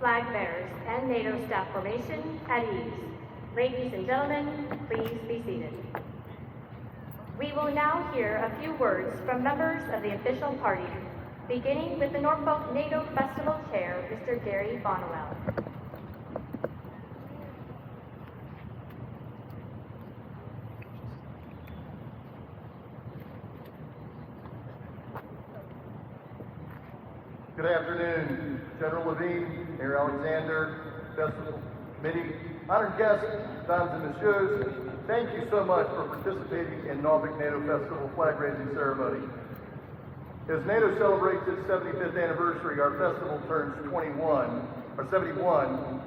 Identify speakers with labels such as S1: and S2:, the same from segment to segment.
S1: Flag bearers and NATO staff formation at ease. Ladies and gentlemen, please be seated. We will now hear a few words from members of the official party, beginning with the Norfolk NATO Festival Chair, Mr. Gary Bonnewell.
S2: Good afternoon, General Levine, Mayor Alexander, Festival Committee, honored guests, dames and messieurs. Thank you so much for participating in Norfolk NATO Festival flag raising ceremony. As NATO celebrates its 75th anniversary, our festival turns 71,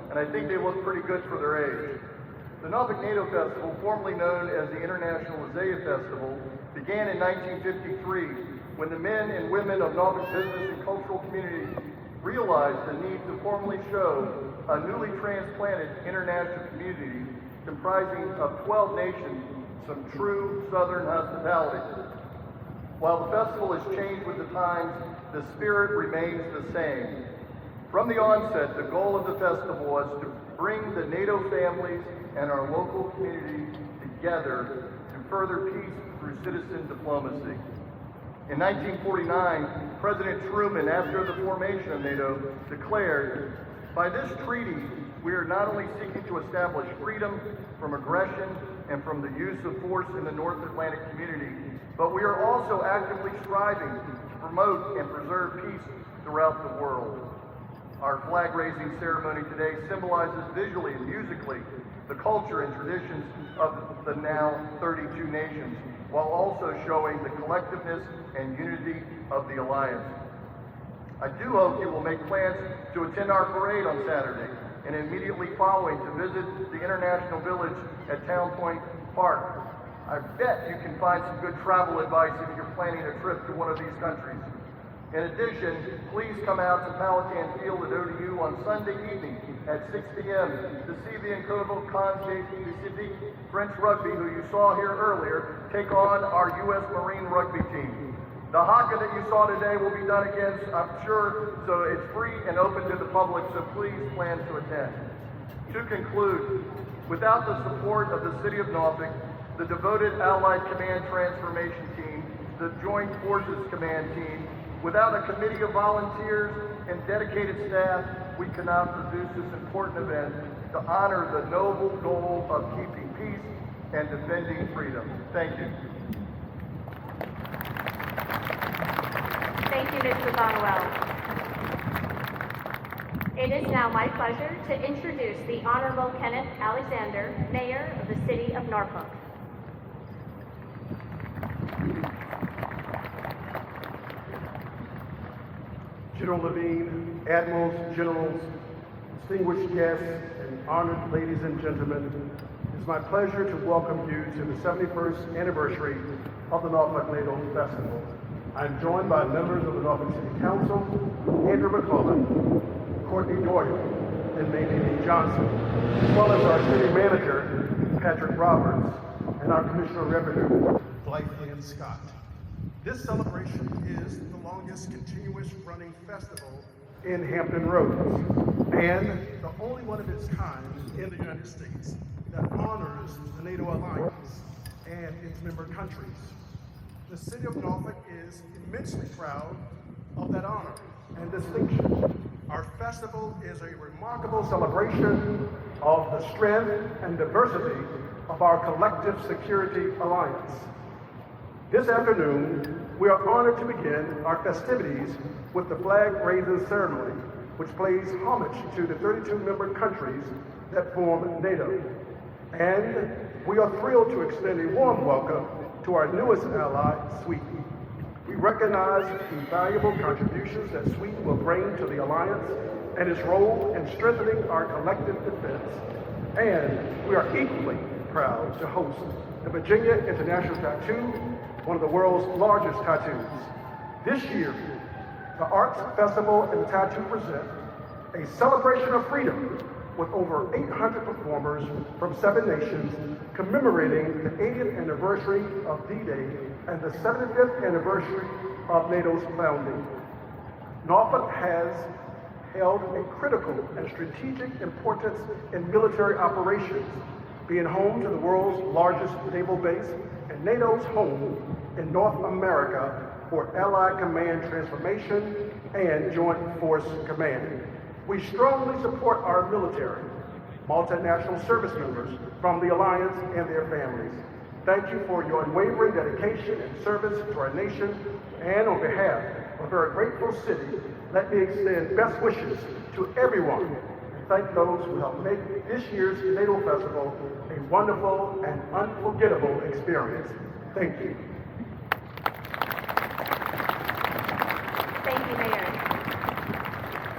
S2: and I think they look pretty good for their age. The Norfolk NATO Festival, formerly known as the International Isaiah Festival, began in 1953 when the men and women of Norfolk business and cultural community realized the need to formally show a newly transplanted international community comprising of 12 nations some true Southern hospitality. While the festival has changed with the times, the spirit remains the same. From the onset, the goal of the festival was to bring the NATO families and our local community together to further peace through citizen diplomacy. In 1949, President Truman, after the formation of NATO, declared, "By this treaty, we are not only seeking to establish freedom from aggression and from the use of force in the North Atlantic community, but we are also actively striving to promote and preserve peace throughout the world." Our flag-raising ceremony today symbolizes visually and musically the culture and traditions of the now 32 nations, while also showing the collectiveness and unity of the Alliance. I do hope you will make plans to attend our parade on Saturday, and immediately following to visit the International Village at Town Point Park. I bet you can find some good travel advice if you're planning a trip to one of these countries. In addition, please come out to Palatine Field at ODU on Sunday evening at 6 p.m. to see the incredible Pacific French rugby, who you saw here earlier, take on our U.S. Marine rugby team. The haka that you saw today will be done again, I'm sure, so it's free and open to the public, so please plan to attend. To conclude, without the support of the City of Norfolk, the devoted Allied Command Transformation Team, the Joint Forces Command Team, without a committee of volunteers and dedicated staff, we cannot produce this important event to honor the noble goal of keeping peace and defending freedom. Thank you.
S1: Thank you, Mr. Bonnewell. It is now my pleasure to introduce the Honorable Kenneth Alexander, Mayor of the City of Norfolk.
S3: General Levine, Admirals, Generals, distinguished guests, and honored ladies and gentlemen, it is my pleasure to welcome you to the 71st anniversary of the Norfolk NATO Festival. I'm joined by members of the Norfolk City Council, Andrew McClellan, Courtney Doyle, and Mamie Johnson, as well as our city manager, Patrick Roberts, and our Commissioner of Revenue, Life.in.a. Scott. This celebration is the longest continuous running festival in Hampton Roads, and the only one of its kind in the United States that honors the NATO Alliance and its member countries. The City of Norfolk is immensely proud of that honor and distinction. Our festival is a remarkable celebration of the strength and diversity of our collective security alliance. This afternoon, we are honored to begin our festivities with the flag raising ceremony, which pays homage to the 32 member countries that form NATO. And we are thrilled to extend a warm welcome to our newest ally, Sweden. We recognize the valuable contributions that Sweden will bring to the alliance and its role in strengthening our collective defense. And we are equally proud to host the Virginia International Tattoo, one of the world's largest tattoos. This year, the Arts Festival and Tattoo present a celebration of freedom with over 800 performers from 7 nations commemorating the 80th anniversary of D-Day and the 75th anniversary of NATO's founding. Norfolk has held a critical and strategic importance in military operations, being home to the world's largest naval base and NATO's home in North America for Allied Command Transformation and Joint Force Command. We strongly support our military, multinational service members from the Alliance and their families. Thank you for your unwavering dedication and service to our nation, and on behalf of our grateful city, let me extend best wishes to everyone and thank those who helped make this year's NATO Festival a wonderful and unforgettable experience. Thank you.
S1: Thank you, Mayor.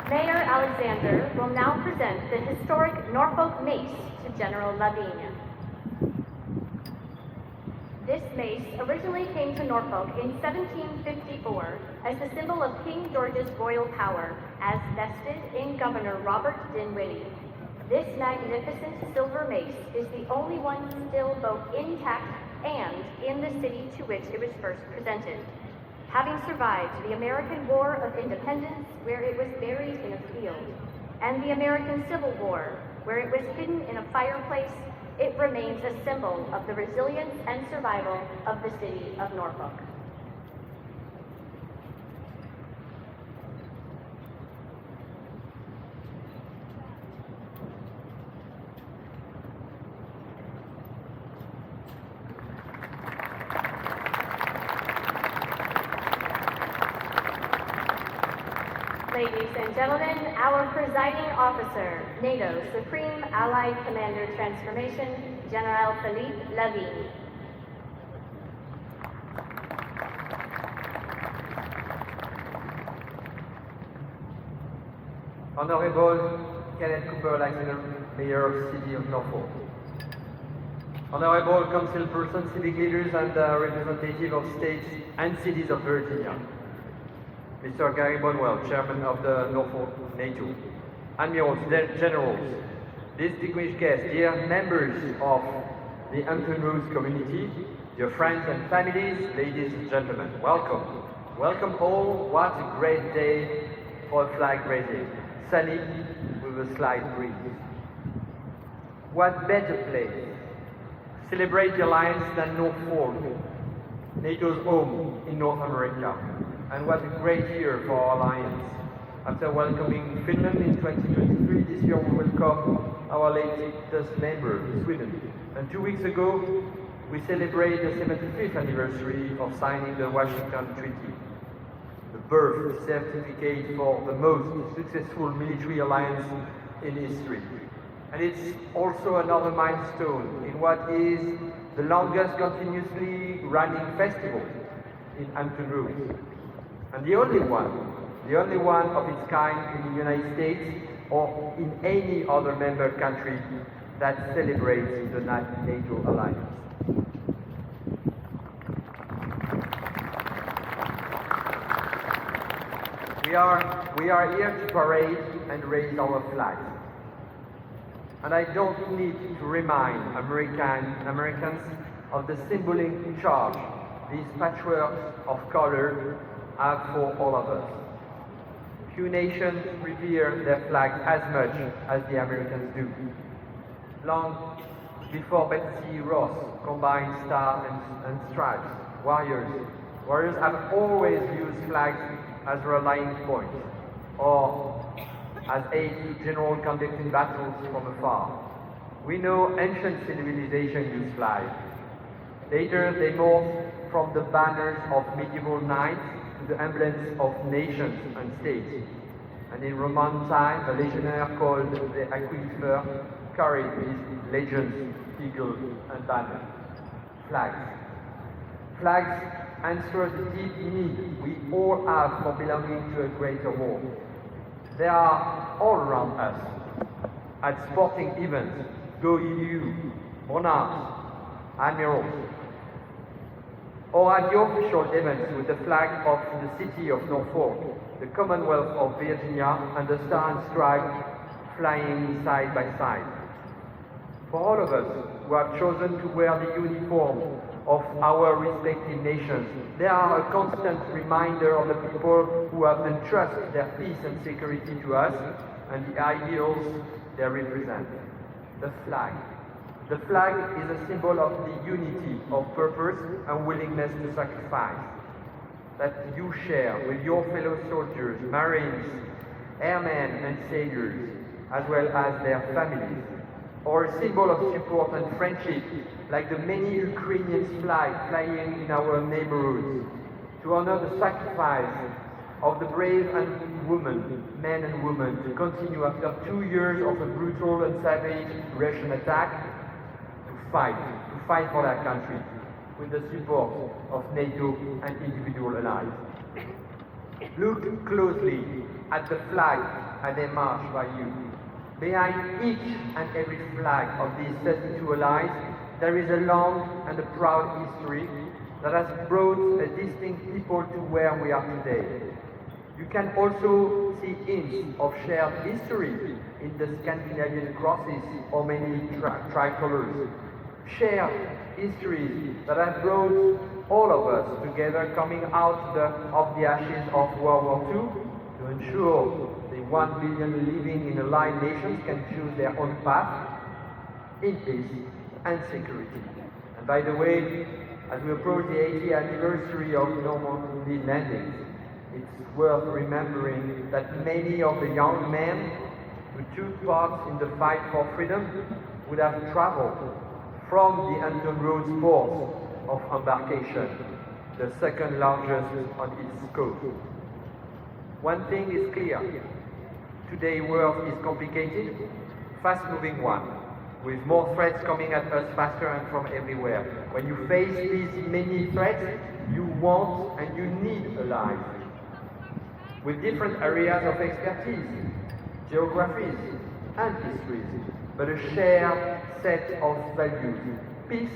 S1: Mayor Alexander will now present the historic Norfolk Mace to General Lavigne. This mace originally came to Norfolk in 1754 as the symbol of King George's royal power as vested in Governor Robert Dinwiddie. This magnificent silver mace is the only one still both intact and in the city to which it was first presented, having survived the American War of Independence, where it was buried in a field, and the American Civil War, where it was hidden in a fireplace. It remains a symbol of the resilience and survival of the city of Norfolk. Ladies and gentlemen, our presiding officer, NATO Supreme Allied Commander Transformation, General Philippe Lavigne.
S4: Honorable Kenneth Cooper Laxton, Mayor of the City of Norfolk. Honorable Councilpersons, civic leaders, and representatives of states and cities of Virginia. Mr. Gary Bonwell, Chairman of the Norfolk NATO, Admirals, Generals, distinguished guests, dear members of the Hampton Roads community, dear friends and families, ladies and gentlemen, welcome. Welcome all. What a great day for flag raising, sunny with a slight breeze. What better place to celebrate the alliance than Norfolk, NATO's home in North America. And what a great year for our alliance. After welcoming Finland in 2023, this year we welcome our latest member, Sweden. And 2 weeks ago, we celebrated the 75th anniversary of signing the Washington Treaty, the birth certificate for the most successful military alliance in history. And it's also another milestone in what is the longest continuously running festival in Hampton Roads. And the only one of its kind in the United States or in any other member country that celebrates the NATO alliance. We are here to parade and raise our flag. And I don't need to remind Americans of the symbolic charge these patchworks of color have for all of us. Few nations revere their flags as much as the Americans do. Long before Betsy Ross combined stars and stripes, warriors have always used flags as rallying points or as aid to general conducting battles from afar. We know ancient civilizations used flags. Later, they morphed from the banners of medieval knights to the emblems of nations and states. And in Roman time, a legionnaire called the Aquilifer carried these legends, eagles, and banners. Flags. Flags answer the deep need we all have for belonging to a greater war. They are all around us. At sporting events, Go EU, monarchs, admirals, or at the official events with the flag of the city of Norfolk, the Commonwealth of Virginia, and the Star and Stripe flying side by side. For all of us who have chosen to wear the uniform of our respective nations, they are a constant reminder of the people who have entrusted their peace and security to us and the ideals they represent. The flag. The flag is a symbol of the unity of purpose and willingness to sacrifice that you share with your fellow soldiers, marines, airmen and sailors, as well as their families. Or a symbol of support and friendship, like the many Ukrainian flags flying in our neighborhoods, to honor the sacrifice of the brave men and women, to continue after 2 years of a brutal and savage Russian attack, to fight for their country, with the support of NATO and individual allies. Look closely at the flag as they march by you. Behind each and every flag of these 32 allies, there is a long and a proud history that has brought a distinct people to where we are today. You can also see hints of shared history in the Scandinavian crosses or many tricolors. Shared histories that have brought all of us together, coming out of the ashes of World War II to ensure the 1 billion living in allied nations can choose their own path in peace and security. And by the way, as we approach the 80th anniversary of Normandy landings, it's worth remembering that many of the young men who took part in the fight for freedom would have traveled from the Hampton Roads port of embarkation, the second largest on its coast. One thing is clear. Today's world is complicated, fast-moving one, with more threats coming at us faster and from everywhere. When you face these many threats, you want and you need allies with different areas of expertise, geographies, and histories, but a shared set of values: peace,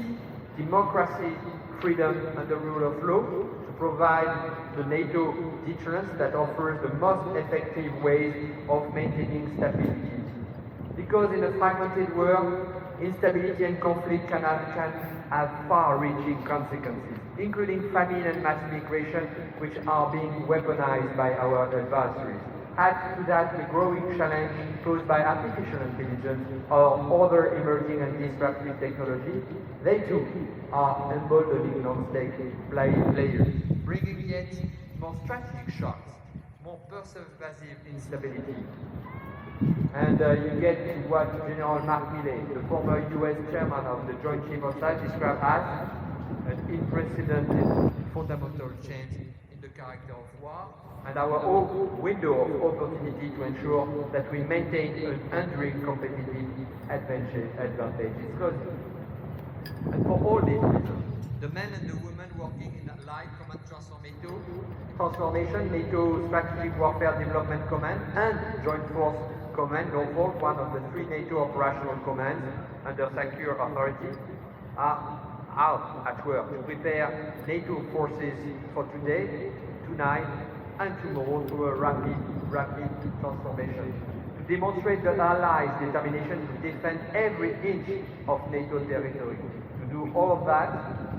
S4: democracy, freedom, and the rule of law, to provide the NATO deterrence that offers the most effective ways of maintaining stability. Because in a fragmented world, instability and conflict can have far-reaching consequences, including famine and mass migration, which are being weaponized by our adversaries. Add to that the growing challenge posed by artificial intelligence or other emerging and disruptive technologies. They too are emboldening non-state players, bringing yet more strategic shocks, more pervasive instability. And you get to what General Mark Milley, the former US chairman of the Joint Chiefs of Staff, described as an unprecedented fundamental change in the character of war, and our own window of opportunity to ensure that we maintain an enduring competitive advantage is closing. And for all these reasons, the men and the women working in Allied Command Transformation, NATO Strategic Warfare Development Command, and Joint Force Command, Norfolk, one of the 3 NATO operational commands under secure authority, are out at work to prepare NATO forces for today, tonight, and tomorrow through a rapid transformation. To demonstrate the Allies' determination to defend every inch of NATO territory. To do all of that,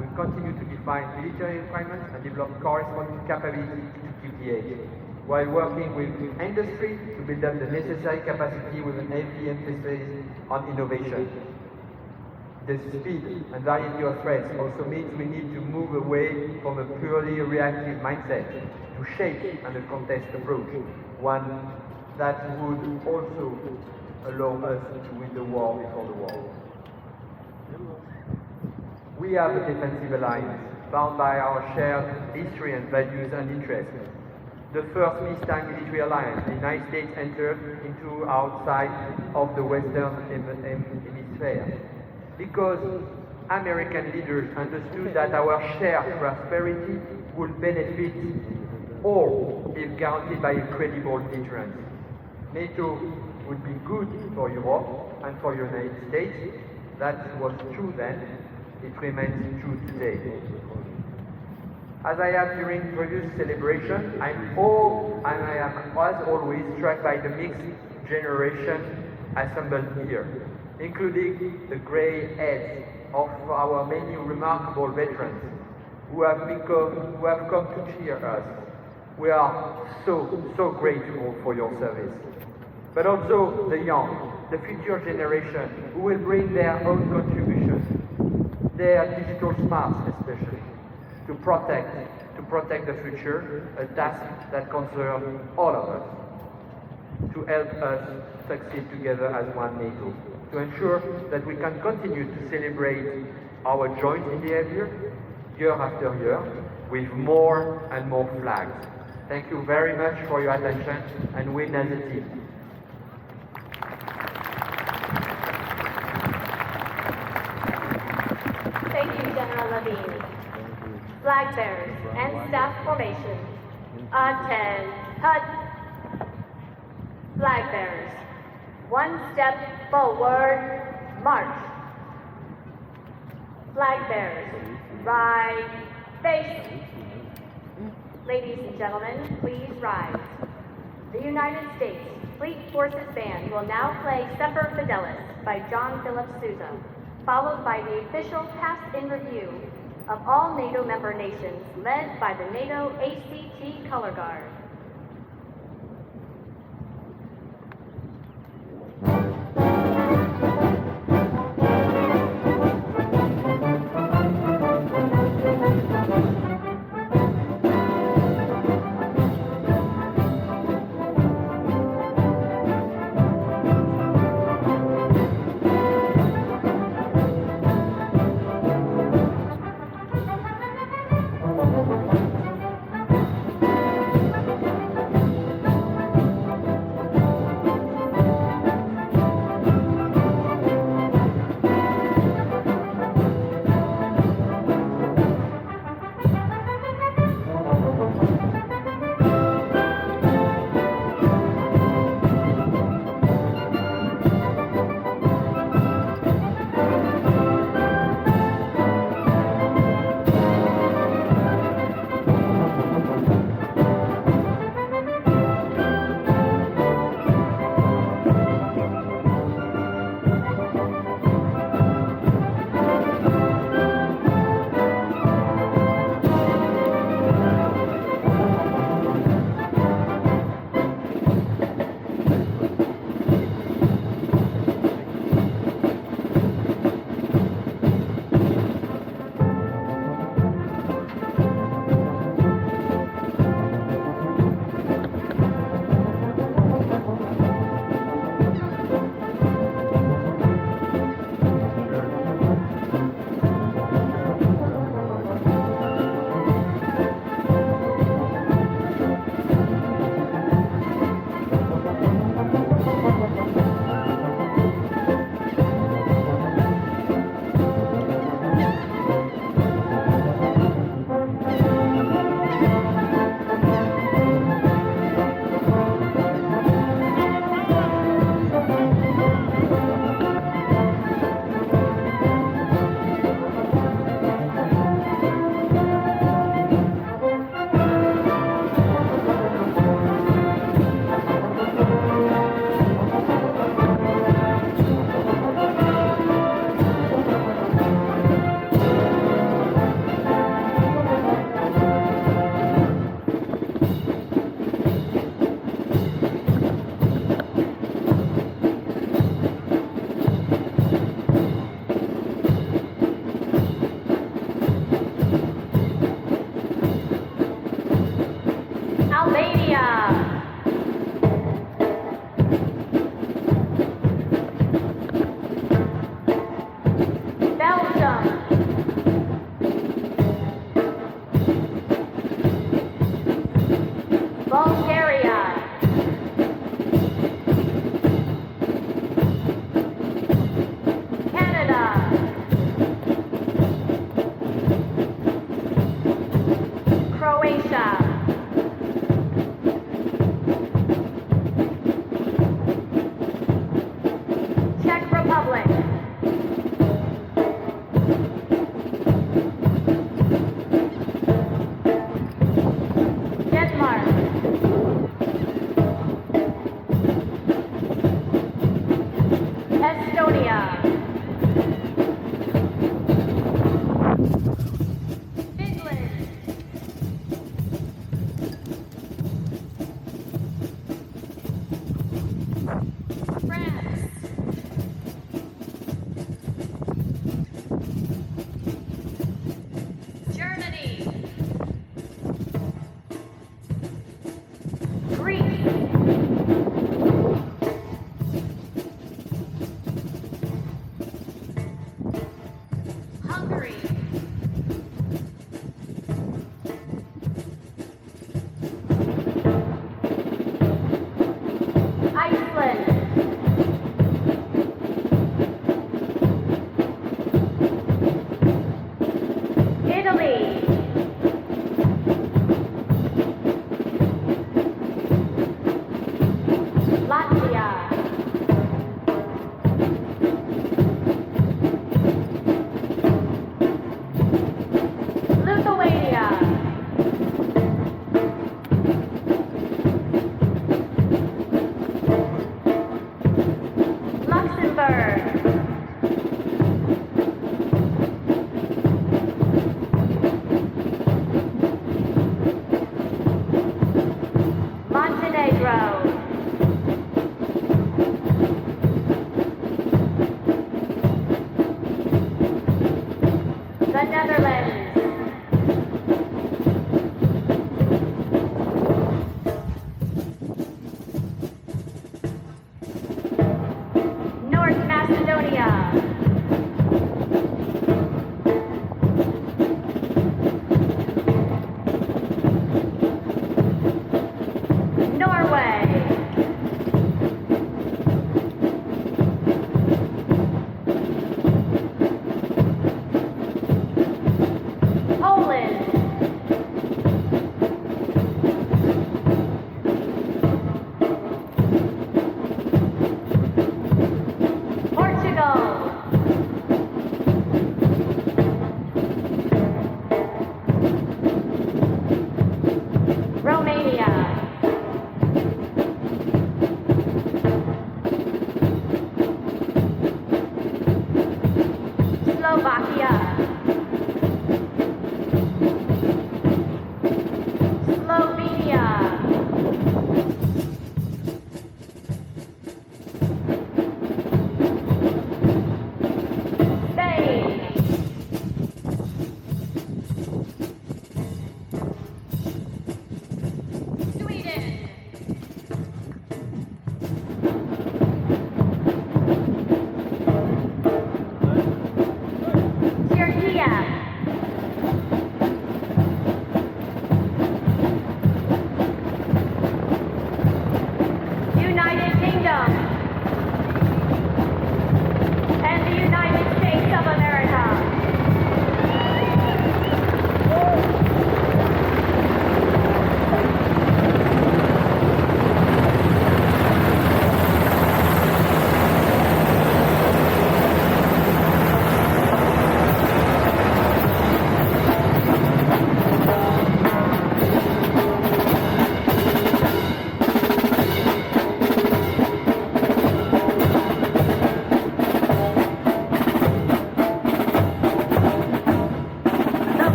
S4: we continue to define military requirements and develop corresponding capability to keep the edge. while working with industry to build up the necessary capacity with an heavy emphasis on innovation. The speed and variety of threats also means we need to move away from a purely reactive mindset to shape and contest approach, one that would also allow us to win the war before the war. We have a defensive alliance bound by our shared history and values and interests. The first peacetime military alliance the United States entered into outside of the Western Hemisphere, because American leaders understood that our shared prosperity would benefit all if guaranteed by a credible deterrence. NATO would be good for Europe and for the United States. That was true then, it remains true today. As I have during previous celebration, I am as always struck by the mixed generation assembled here, including the grey heads of our many remarkable veterans who have come to cheer us. We are so grateful for your service. But also the young, the future generation, who will bring their own contributions, their digital smarts especially, to protect the future, a task that concerns all of us, to help us succeed together as one NATO, to ensure that we can continue to celebrate our joint behavior year after year with more and more flags. Thank you very much for your attention, and win as a team.
S1: Thank you, General Levine. Flag bearers and staff formation. Attend. Hut. Flag bearers. One step forward. March. Flag bearers. Right. Face. Ladies and gentlemen, please rise. The United States Fleet Forces Band will now play Semper Fidelis by John Philip Sousa, followed by the official pass-in review of all NATO member nations, led by the NATO ACT Color Guard.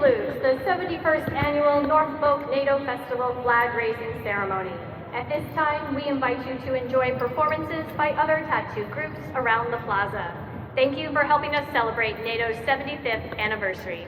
S1: concludes the 71st Annual Norfolk NATO Festival flag raising ceremony. At this time, we invite you to enjoy performances by other tattoo groups around the plaza. Thank you for helping us celebrate NATO's 75th anniversary.